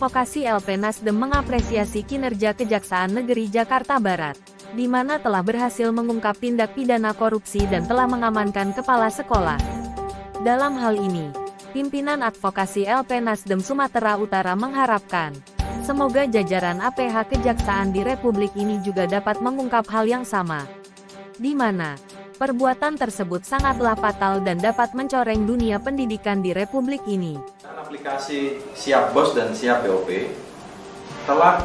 Advokasi LP Nasdem mengapresiasi kinerja Kejaksaan Negeri Jakarta Barat, di mana telah berhasil mengungkap tindak pidana korupsi dan telah mengamankan kepala sekolah. Dalam hal ini, pimpinan advokasi LP Nasdem Sumatera Utara mengharapkan, semoga jajaran APH Kejaksaan di Republik ini juga dapat mengungkap hal yang sama, di mana perbuatan tersebut sangatlah fatal dan dapat mencoreng dunia pendidikan di Republik ini. Aplikasi Siap Bos dan Siap BOP telah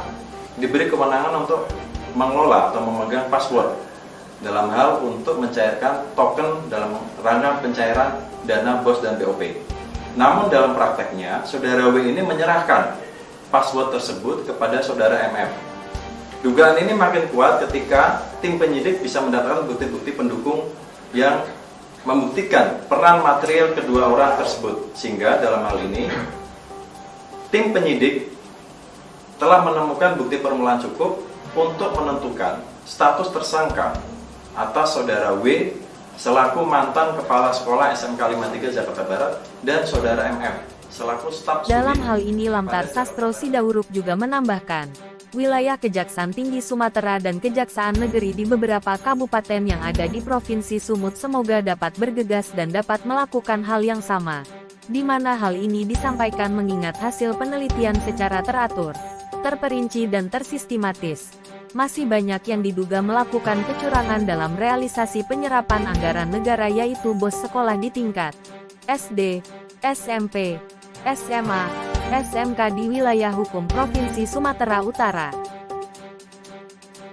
diberi kewenangan untuk mengelola atau memegang password dalam hal untuk mencairkan token dalam rangka pencairan dana BOS dan BOP. Namun dalam prakteknya, saudara W ini menyerahkan password tersebut kepada saudara MF. Dugaan ini makin kuat ketika tim penyidik bisa mendapatkan bukti-bukti pendukung yang membuktikan peran material kedua orang tersebut, sehingga dalam hal ini tim penyidik telah menemukan bukti permulaan cukup untuk menentukan status tersangka atas saudara W selaku mantan kepala sekolah SMK 53 Jakarta Barat dan saudara MF selaku staf studi. Dalam hal ini Lamtar Sastro Sidauruk juga menambahkan, wilayah Kejaksaan Tinggi Sumatera dan Kejaksaan Negeri di beberapa kabupaten yang ada di Provinsi Sumut semoga dapat bergegas dan dapat melakukan hal yang sama, di mana hal ini disampaikan mengingat hasil penelitian secara teratur, terperinci dan tersistematis. Masih banyak yang diduga melakukan kecurangan dalam realisasi penyerapan anggaran negara yaitu bos sekolah di tingkat SD, SMP, SMA, SMK di wilayah hukum Provinsi Sumatera Utara.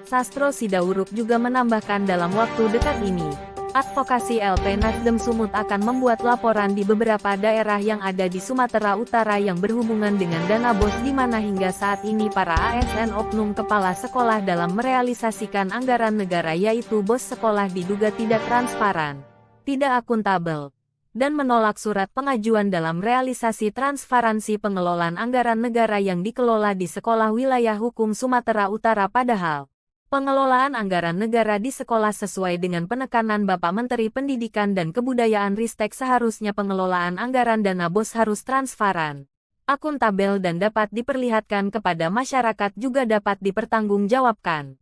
Sastro Sidauruk juga menambahkan dalam waktu dekat ini, advokasi LP Nasdem Sumut akan membuat laporan di beberapa daerah yang ada di Sumatera Utara yang berhubungan dengan dana BOS di mana hingga saat ini para ASN oknum kepala sekolah dalam merealisasikan anggaran negara yaitu BOS sekolah diduga tidak transparan, tidak akuntabel, dan menolak surat pengajuan dalam realisasi transparansi pengelolaan anggaran negara yang dikelola di sekolah wilayah hukum Sumatera Utara padahal pengelolaan anggaran negara di sekolah sesuai dengan penekanan Bapak Menteri Pendidikan dan Kebudayaan Ristek seharusnya pengelolaan anggaran dana BOS harus transparan, akuntabel dan dapat diperlihatkan kepada masyarakat juga dapat dipertanggungjawabkan.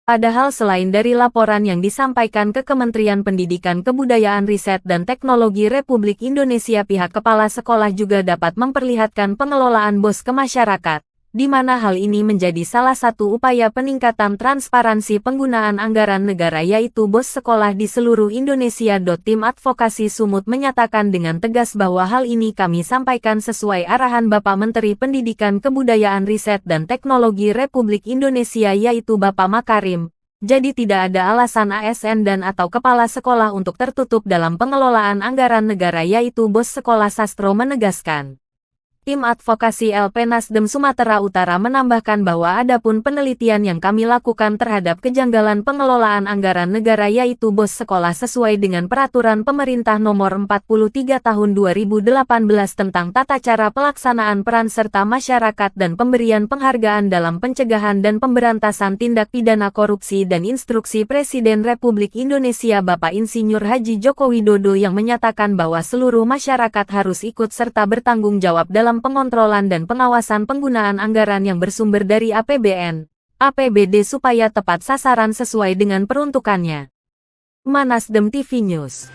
Padahal selain dari laporan yang disampaikan ke Kementerian Pendidikan Kebudayaan Riset dan Teknologi Republik Indonesia pihak kepala sekolah juga dapat memperlihatkan pengelolaan BOS ke masyarakat, di mana hal ini menjadi salah satu upaya peningkatan transparansi penggunaan anggaran negara yaitu BOS sekolah di seluruh Indonesia. Tim Advokasi Sumut menyatakan dengan tegas bahwa hal ini kami sampaikan sesuai arahan Bapak Menteri Pendidikan Kebudayaan Riset dan Teknologi Republik Indonesia yaitu Bapak Makarim. Jadi tidak ada alasan ASN dan atau kepala sekolah untuk tertutup dalam pengelolaan anggaran negara yaitu BOS sekolah. Sastro menegaskan. Tim advokasi LP Nasdem Sumatera Utara menambahkan bahwa adapun penelitian yang kami lakukan terhadap kejanggalan pengelolaan anggaran negara yaitu BOS sekolah sesuai dengan Peraturan Pemerintah Nomor 43 Tahun 2018 tentang tata cara pelaksanaan peran serta masyarakat dan pemberian penghargaan dalam pencegahan dan pemberantasan tindak pidana korupsi dan instruksi Presiden Republik Indonesia Bapak Insinyur Haji Joko Widodo yang menyatakan bahwa seluruh masyarakat harus ikut serta bertanggung jawab dalam pengontrolan dan pengawasan penggunaan anggaran yang bersumber dari APBN, APBD supaya tepat sasaran sesuai dengan peruntukannya. Manasdem TV News.